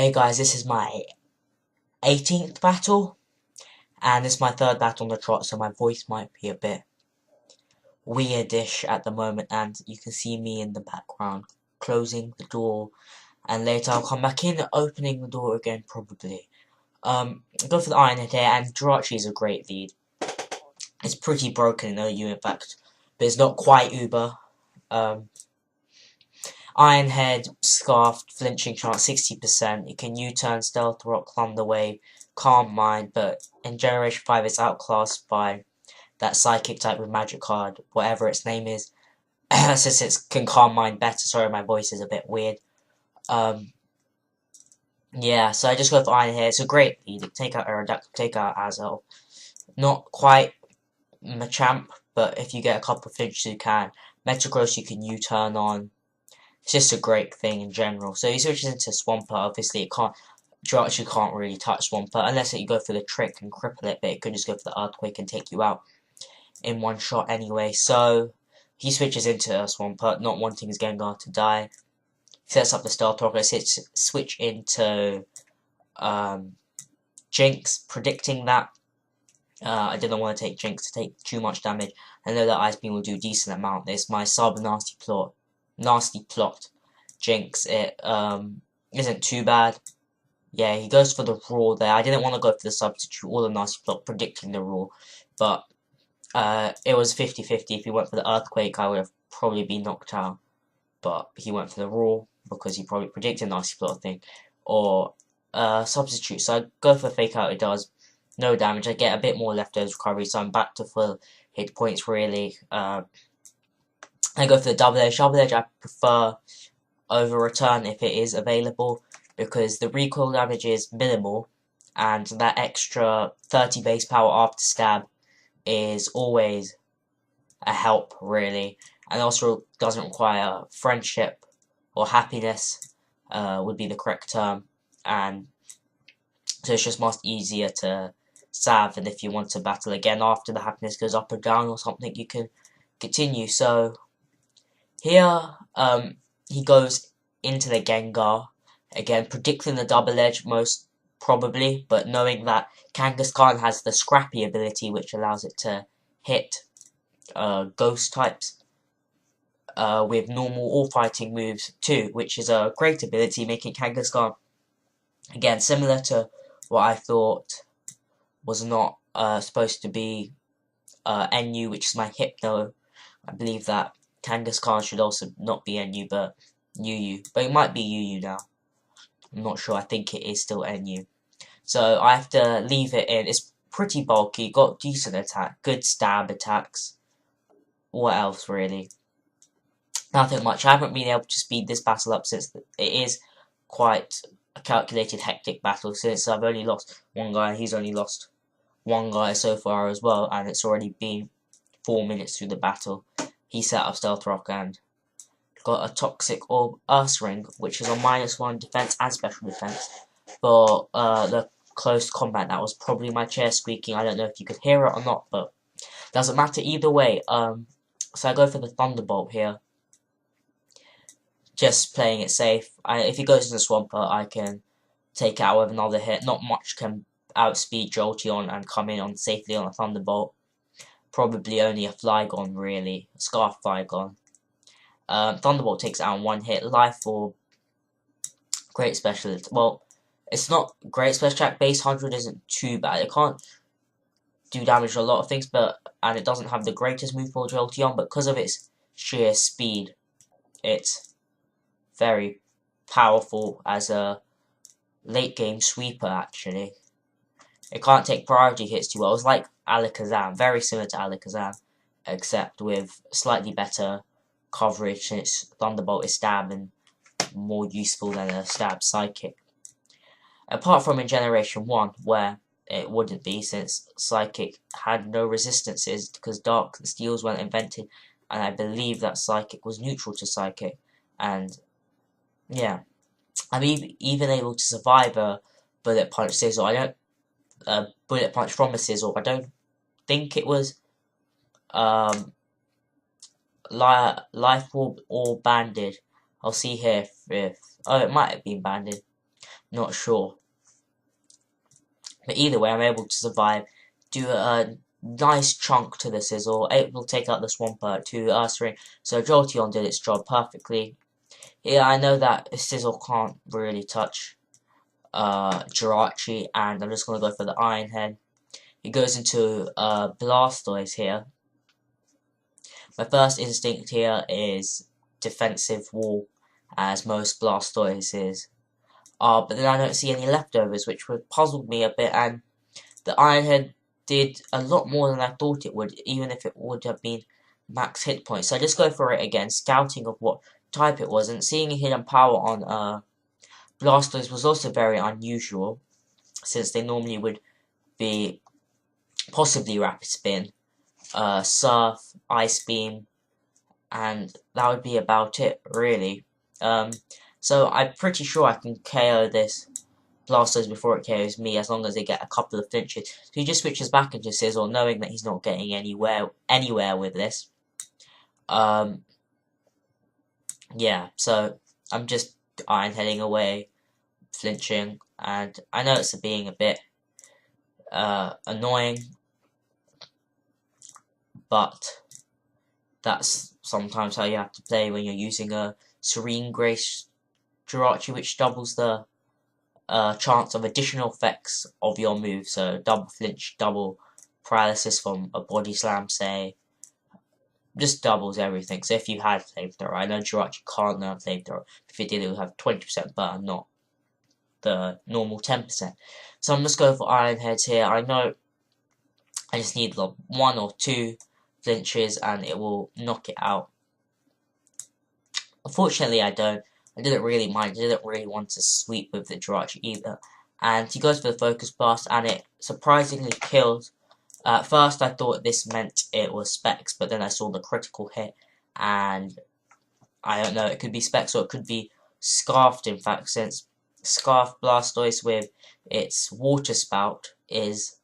Hey guys, this is my 18th battle, and this is my third battle on the trot, so my voice might be a bit weirdish at the moment, and you can see me in the background closing the door, and later I'll come back in, opening the door again, probably. Go for the Iron Head here, and Jirachi is a great lead. It's pretty broken in OU, in fact, but it's not quite Uber. Iron Head, Scarfed, Flinching Chance 60%. You can U-turn, Stealth Rock, Thunder Wave, Calm Mind, but in Generation 5 it's outclassed by that Psychic type with Magic Card, whatever its name is. Since it can Calm Mind better. Sorry, my voice is a bit weird. Yeah, so I just go for Iron Head. It's a great lead. Take out Aerodactyl, take out Azel. Not quite Machamp, but if you get a couple of flinches you can. Metagross you can U-turn on. It's just a great thing in general. So he switches into Swampert. Obviously, Jirachi can't really touch Swampert unless you go for the trick and cripple it, but it could just go for the Earthquake and take you out in one shot anyway. So he switches into Swampert, not wanting his Gengar to die. Sets up the Stealth Rock. Switch into Jinx, predicting that. I didn't want to take Jinx to take too much damage. I know that Ice Beam will do a decent amount. It's my Nasty Plot Jinx. It isn't too bad. Yeah, he goes for the Roar there. I didn't want to go for the Substitute or the Nasty Plot, predicting the Roar, but it was 50-50. If he went for the Earthquake, I would have probably been knocked out, but he went for the Roar because he probably predicted Nasty Plot thing, or Substitute. So I go for Fake Out. It does no damage. I get a bit more leftovers recovery, so I'm back to full hit points really. I go for the Double Edge. Double Edge I prefer over Return if it is available, because the recoil damage is minimal, and that extra 30 base power after stab is always a help, really. And also doesn't require friendship or happiness, would be the correct term. And so it's just much easier to salve, and if you want to battle again after the happiness goes up or down or something, you can continue. So here, he goes into the Gengar, again, predicting the Double Edge most probably, but knowing that Kangaskhan has the Scrappy ability, which allows it to hit Ghost types with normal or fighting moves too, which is a great ability, making Kangaskhan, again, similar to what I thought was not supposed to be NU, which is my Hypno. I believe that Kangaskhan should also not be NU, but UU. But it might be UU now. I'm not sure. I think it is still NU. So I have to leave it in. It's pretty bulky. Got decent attack. Good stab attacks. What else, really? Nothing much. I haven't been able to speed this battle up since it is quite a calculated, hectic battle. Since I've only lost one guy, he's only lost one guy so far as well. And it's already been 4 minutes through the battle. He set up Stealth Rock and got a Toxic Orb Earth Ring, which is on -1 defense and special defense. For the close combat, that was probably my chair squeaking. I don't know if you could hear it or not, but doesn't matter either way. So I go for the Thunderbolt here. Just playing it safe. If he goes to the Swampert, I can take it out with another hit. Not much can outspeed Jolteon and come in on safely on a Thunderbolt. Probably only a Flygon, really. A Scarf Flygon. Thunderbolt takes it out in one hit. Life Orb. Great specialist. Well, it's not great special attack. Base 100 isn't too bad. It can't do damage to a lot of things, and it doesn't have the greatest move for Jolteon, but because of its sheer speed, it's very powerful as a late game sweeper, actually. It can't take priority hits too well. It's like Alakazam, very similar to Alakazam, except with slightly better coverage since Thunderbolt is stab and more useful than a stab Psychic. Apart from in Generation 1, where it wouldn't be, since Psychic had no resistances because Dark and Steels weren't invented, and I believe that Psychic was neutral to Psychic, and yeah, I'm even able to survive a Bullet Punch Sizzle. I don't Bullet Punch from a Sizzle. I don't think it was Life Orb or Banded. I'll see here if oh, it might have been Banded. not sure. But either way, I'm able to survive, do a nice chunk to the Sizzle, able to take out the Swampert to Ursaring, so Jolteon did its job perfectly. Yeah, I know that Sizzle can't really touch Jirachi, and I'm just going to go for the Iron Head. He goes into Blastoise here. My first instinct here is defensive wall, as most Blastoises are, but then I don't see any leftovers, which would puzzled me a bit, and the Iron Head did a lot more than I thought it would, even if it would have been max hit points. So I just go for it again, scouting of what type it was, and seeing a hidden power on Blastoise was also very unusual, since they normally would be possibly Rapid Spin, Surf, Ice Beam, and that would be about it, really. So I'm pretty sure I can KO this Blastoise before it KOs me, as long as they get a couple of flinches. So he just switches back into Sizzle, knowing that he's not getting anywhere with this. Yeah, so I'm just Iron Heading away, flinching, and I know it's being a bit annoying, but that's sometimes how you have to play when you're using a Serene Grace Jirachi, which doubles the chance of additional effects of your move, so double flinch, double paralysis from a body slam, say, just doubles everything. So if you had Flamethrower, I know Jirachi can't learn Flamethrower. If it did, it would have 20% but not the normal 10%. So I'm just going for Iron Heads here. I know I just need like 1 or 2 flinches and it will knock it out. Unfortunately, I don't. I didn't really mind. I didn't really want to sweep with the Jirachi either. And he goes for the Focus Blast, and it surprisingly kills. At first, I thought this meant it was Specs, but then I saw the critical hit, and I don't know, it could be Specs or it could be Scarfed, in fact, since Scarf Blastoise with its Water Spout is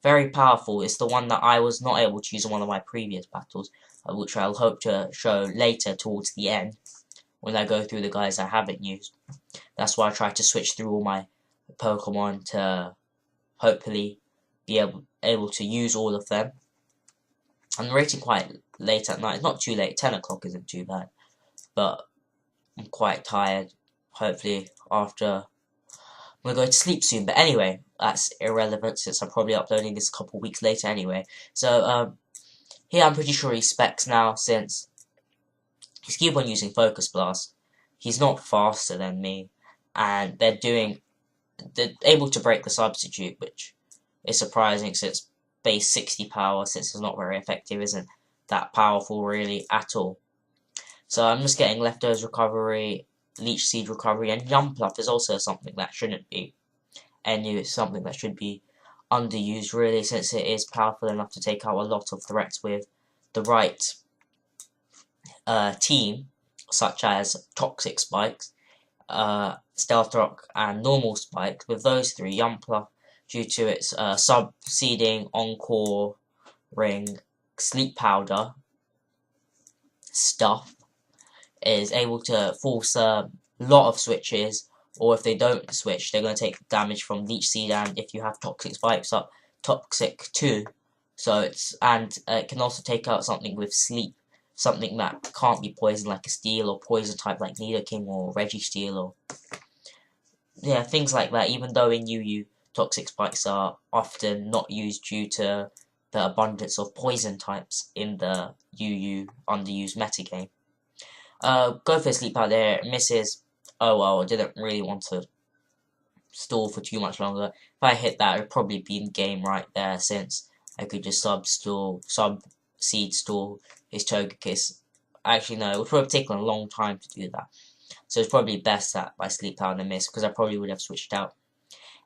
very powerful. It's the one that I was not able to use in one of my previous battles, which I'll hope to show later towards the end, when I go through the guys I haven't used. That's why I try to switch through all my Pokemon to hopefully be able to use all of them. I'm rating quite late at night. It's not too late. 10 o'clock isn't too bad. But I'm quite tired. Hopefully after I'm going to go to sleep soon. But anyway, that's irrelevant since I'm probably uploading this a couple weeks later anyway. So here I'm pretty sure he Specs now, since he's keep on using Focus Blast. He's not faster than me, and they're able to break the substitute, which is surprising since base 60 power, since it's not very effective, isn't that powerful really at all. So I'm just getting Leftovers Recovery, Leech Seed Recovery, and Jumpluff is also something that shouldn't be something that should be underused really, since it is powerful enough to take out a lot of threats with the right team, such as Toxic Spikes, Stealth Rock, and Normal Spikes. With those three, Jumpluff, due to its sub-seeding, Encore, Ring, Sleep Powder stuff, is able to force a lot of switches, or if they don't switch, they're going to take damage from Leech Seed, and if you have Toxic Spikes up, Toxic too. So it can also take out something with Sleep, something that can't be poisoned like a Steel, or poison type like Nidoking or Registeel, or yeah, things like that. Even though in UU Toxic Spikes are often not used due to the abundance of poison types in the UU underused metagame. Go for a Sleep out there, it misses. Oh well, I didn't really want to stall for too much longer. If I hit that, it would probably be in game right there, since I could just sub-seed stall his Togekiss. Actually no, it would probably have taken a long time to do that. So it's probably best that I Sleep out and miss, because I probably would have switched out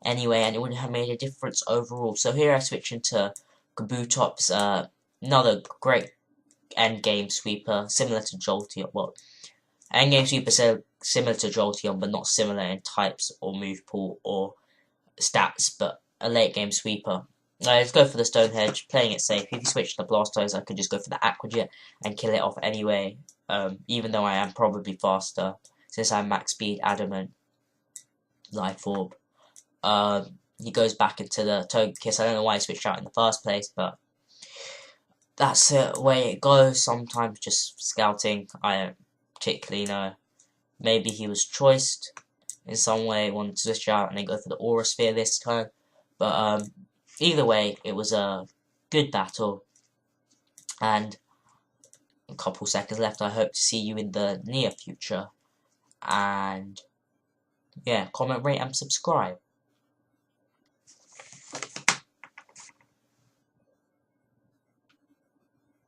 anyway, and it would have made a difference overall. So here I switch into Kabutops, another great endgame sweeper, similar to Jolteon. Well, endgame sweeper similar to Jolteon, but not similar in types or move pool or stats, but a late game sweeper. Let's go for the Stonehenge, playing it safe. If you switch to the Blastoise, I could just go for the Aqua Jet and kill it off anyway, even though I am probably faster, since I'm max speed adamant. Life Orb. He goes back into the Togekiss. I don't know why he switched out in the first place, but that's the way it goes. Sometimes just scouting. I don't particularly know. Maybe he was choiced in some way, wanted to switch out and then go for the Aura Sphere this turn. But either way, it was a good battle. And a couple seconds left. I hope to see you in the near future. And yeah, comment, rate, and subscribe.